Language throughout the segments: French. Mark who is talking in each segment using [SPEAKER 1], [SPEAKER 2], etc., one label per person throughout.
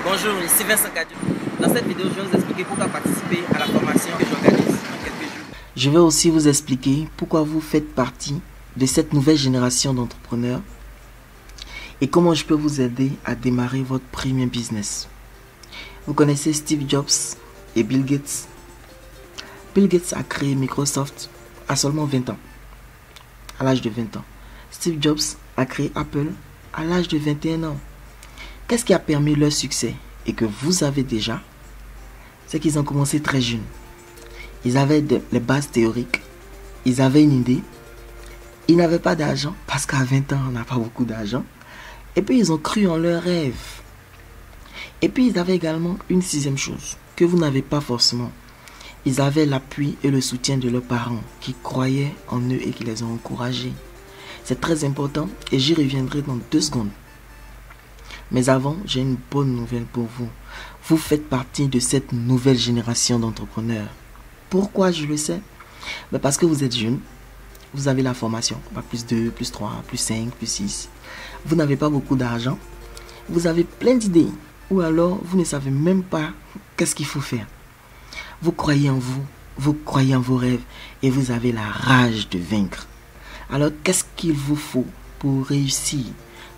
[SPEAKER 1] Bonjour, ici Vincent Kadiou. Dans cette vidéo, je vais vous expliquer pourquoi participer à la formation que j'organise dans quelques jours.
[SPEAKER 2] Je vais aussi vous expliquer pourquoi vous faites partie de cette nouvelle génération d'entrepreneurs et comment je peux vous aider à démarrer votre premier business. Vous connaissez Steve Jobs et Bill Gates. Bill Gates a créé Microsoft à seulement 20 ans, à l'âge de 20 ans. Steve Jobs a créé Apple à l'âge de 21 ans. Qu'est-ce qui a permis leur succès et que vous avez déjà? C'est qu'ils ont commencé très jeunes. Ils avaient les bases théoriques, ils avaient une idée, ils n'avaient pas d'argent parce qu'à 20 ans on n'a pas beaucoup d'argent. Et puis ils ont cru en leurs rêves. Et puis ils avaient également une sixième chose que vous n'avez pas forcément. Ils avaient l'appui et le soutien de leurs parents qui croyaient en eux et qui les ont encouragés. C'est très important et j'y reviendrai dans 2 secondes. Mais avant, j'ai une bonne nouvelle pour vous. Vous faites partie de cette nouvelle génération d'entrepreneurs. Pourquoi je le sais? Parce que vous êtes jeune, vous avez la formation, plus 2, plus 3, plus 5, plus 6. Vous n'avez pas beaucoup d'argent, vous avez plein d'idées, ou alors vous ne savez même pas qu'est-ce qu'il faut faire. Vous croyez en vous, vous croyez en vos rêves et vous avez la rage de vaincre. Alors qu'est-ce qu'il vous faut pour réussir?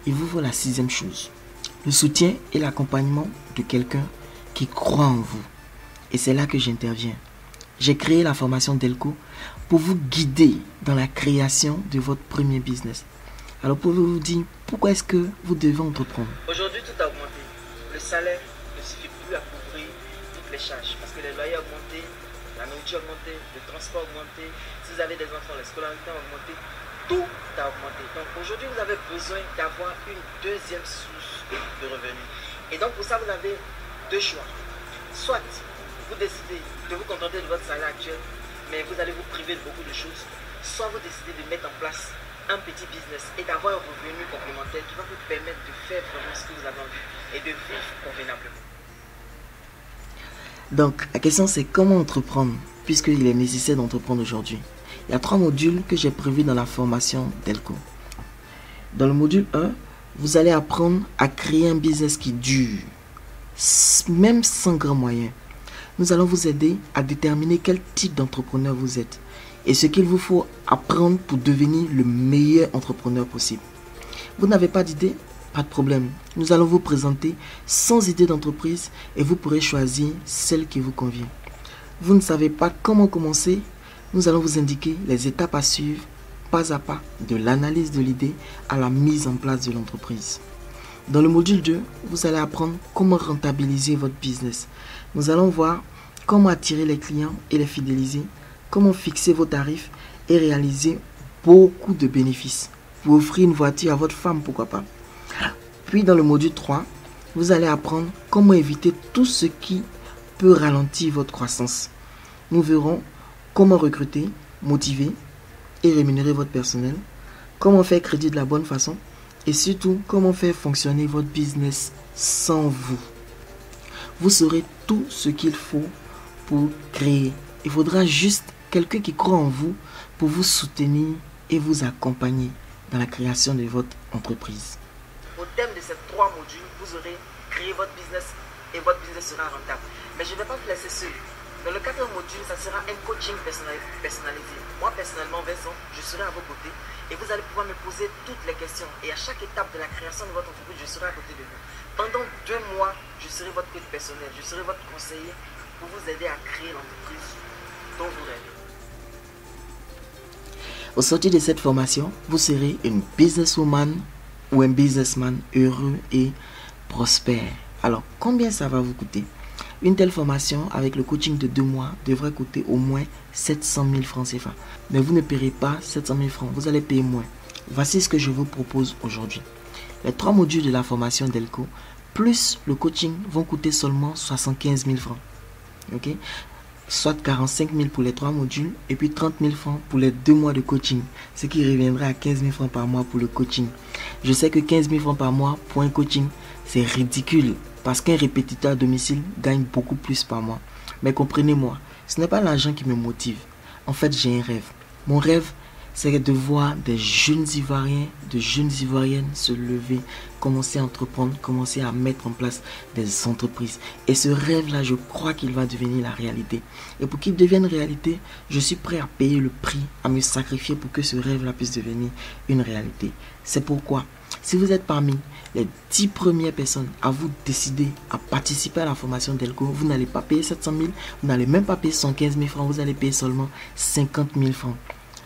[SPEAKER 2] Il vous faut la sixième chose. Le soutien et l'accompagnement de quelqu'un qui croit en vous. Et c'est là que j'interviens. J'ai créé la formation Delco pour vous guider dans la création de votre premier business. Alors pouvez-vous dire pourquoi est-ce que vous devez entreprendre?
[SPEAKER 1] Aujourd'hui, tout a augmenté. Le salaire ne suffit plus à couvrir toutes les charges parce que les loyers ont augmenté, la nourriture a augmenté, le transport a augmenté. Si vous avez des enfants, les scolarités ont augmenté. Tout a augmenté. Donc aujourd'hui, vous avez besoin d'avoir une deuxième source de revenus. Et donc pour ça, vous avez 2 choix. Soit vous décidez de vous contenter de votre salaire actuel, mais vous allez vous priver de beaucoup de choses. Soit vous décidez de mettre en place un petit business et d'avoir un revenu complémentaire qui va vous permettre de faire vraiment ce que vous avez envie et de vivre convenablement.
[SPEAKER 2] Donc la question c'est comment entreprendre puisqu'il est nécessaire d'entreprendre aujourd'hui. Il y a 3 modules que j'ai prévus dans la formation Delco. Dans le module 1, vous allez apprendre à créer un business qui dure, même sans grands moyens. Nous allons vous aider à déterminer quel type d'entrepreneur vous êtes et ce qu'il vous faut apprendre pour devenir le meilleur entrepreneur possible. Vous n'avez pas d'idée? Pas de problème. Nous allons vous présenter 100 idées d'entreprise et vous pourrez choisir celle qui vous convient. Vous ne savez pas comment commencer? Nous allons vous indiquer les étapes à suivre, pas à pas, de l'analyse de l'idée à la mise en place de l'entreprise. Dans le module 2, vous allez apprendre comment rentabiliser votre business. Nous allons voir comment attirer les clients et les fidéliser, comment fixer vos tarifs et réaliser beaucoup de bénéfices. Vous offrez une voiture à votre femme, pourquoi pas. Puis dans le module 3, vous allez apprendre comment éviter tout ce qui peut ralentir votre croissance. Nous verrons comment recruter, motiver et rémunérer votre personnel, comment faire crédit de la bonne façon et surtout comment faire fonctionner votre business sans vous. Vous saurez tout ce qu'il faut pour créer. Il faudra juste quelqu'un qui croit en vous pour vous soutenir et vous accompagner dans la création de votre entreprise.
[SPEAKER 1] Au terme de ces 3 modules, vous aurez créé votre business et votre business sera rentable. Mais je ne vais pas vous laisser seul. Dans le 4e module, ça sera un coaching personnalisé. Moi, personnellement, Vincent, je serai à vos côtés et vous allez pouvoir me poser toutes les questions. Et à chaque étape de la création de votre entreprise, je serai à côté de vous. Pendant 2 mois, je serai votre coach personnel, je serai votre conseiller pour vous aider à créer l'entreprise dont vous rêvez.
[SPEAKER 2] Au sortir de cette formation, vous serez une businesswoman ou un businessman heureux et prospère. Alors, combien ça va vous coûter? Une telle formation avec le coaching de 2 mois devrait coûter au moins 700 000 francs CFA. Mais vous ne paierez pas 700 000 francs, vous allez payer moins. Voici ce que je vous propose aujourd'hui. Les 3 modules de la formation Delco plus le coaching vont coûter seulement 75 000 francs. Ok? Soit 45 000 pour les 3 modules et puis 30 000 francs pour les 2 mois de coaching. Ce qui reviendra à 15 000 francs par mois pour le coaching. Je sais que 15 000 francs par mois pour un coaching, c'est ridicule. Parce qu'un répétiteur à domicile gagne beaucoup plus par mois. Mais comprenez-moi, ce n'est pas l'argent qui me motive. En fait, j'ai un rêve. Mon rêve, c'est de voir des jeunes Ivoiriens, de jeunes Ivoiriennes se lever, commencer à entreprendre, commencer à mettre en place des entreprises. Et ce rêve-là, je crois qu'il va devenir la réalité. Et pour qu'il devienne réalité, je suis prêt à payer le prix, à me sacrifier pour que ce rêve-là puisse devenir une réalité. C'est pourquoi, si vous êtes parmi les 10 premières personnes à vous décider à participer à la formation Delco, vous n'allez pas payer 700 000, vous n'allez même pas payer 115 000 francs, vous allez payer seulement 50 000 francs.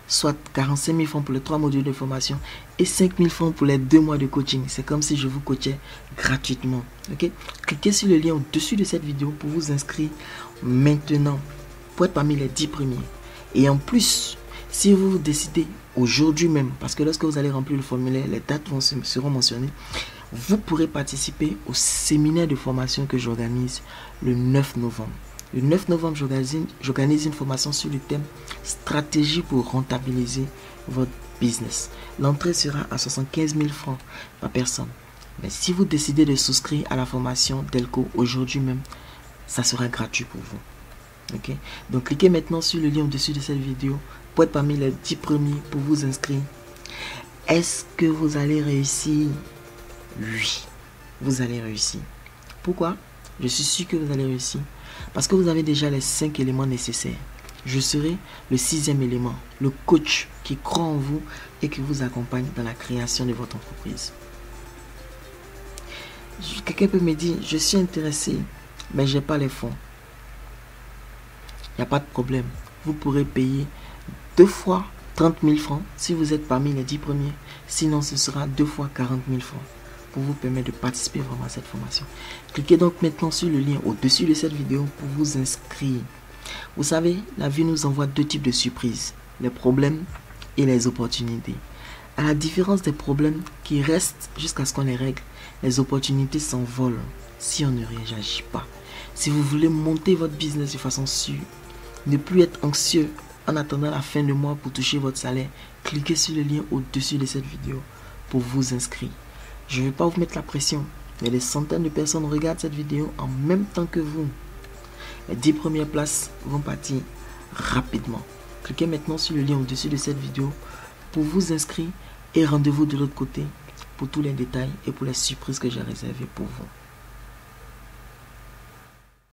[SPEAKER 2] Soit 45 000 francs pour les 3 modules de formation et 5 000 francs pour les 2 mois de coaching. C'est comme si je vous coachais gratuitement. Ok? Cliquez sur le lien au-dessus de cette vidéo pour vous inscrire maintenant, pour être parmi les 10 premiers. Et en plus, si vous décidez aujourd'hui même, parce que lorsque vous allez remplir le formulaire, les dates seront mentionnées, vous pourrez participer au séminaire de formation que j'organise le 9 novembre. Le 9 novembre, j'organise une formation sur le thème stratégie pour rentabiliser votre business. L'entrée sera à 75 000 francs par personne. Mais si vous décidez de souscrire à la formation Delco aujourd'hui même, ça sera gratuit pour vous. Ok? Donc cliquez maintenant sur le lien au-dessus de cette vidéo pour être parmi les 10 premiers pour vous inscrire. Est-ce que vous allez réussir? Oui, vous allez réussir. Pourquoi? Je suis sûr que vous allez réussir. Parce que vous avez déjà les 5 éléments nécessaires. Je serai le 6e élément, le coach qui croit en vous et qui vous accompagne dans la création de votre entreprise. Quelqu'un peut me dire, je suis intéressé, mais je n'ai pas les fonds. Il n'y a pas de problème. Vous pourrez payer 2 fois 30 000 francs si vous êtes parmi les 10 premiers. Sinon, ce sera 2 fois 40 000 francs. Pour vous permettre de participer vraiment à cette formation. Cliquez donc maintenant sur le lien au-dessus de cette vidéo pour vous inscrire. Vous savez, la vie nous envoie 2 types de surprises, les problèmes et les opportunités. À la différence des problèmes qui restent jusqu'à ce qu'on les règle, les opportunités s'envolent si on ne réagit pas. Si vous voulez monter votre business de façon sûre, ne plus être anxieux en attendant la fin du mois pour toucher votre salaire, cliquez sur le lien au-dessus de cette vidéo pour vous inscrire. Je ne vais pas vous mettre la pression, mais des centaines de personnes regardent cette vidéo en même temps que vous. Les 10 premières places vont partir rapidement. Cliquez maintenant sur le lien au-dessus de cette vidéo pour vous inscrire et rendez-vous de l'autre côté pour tous les détails et pour les surprises que j'ai réservées pour vous.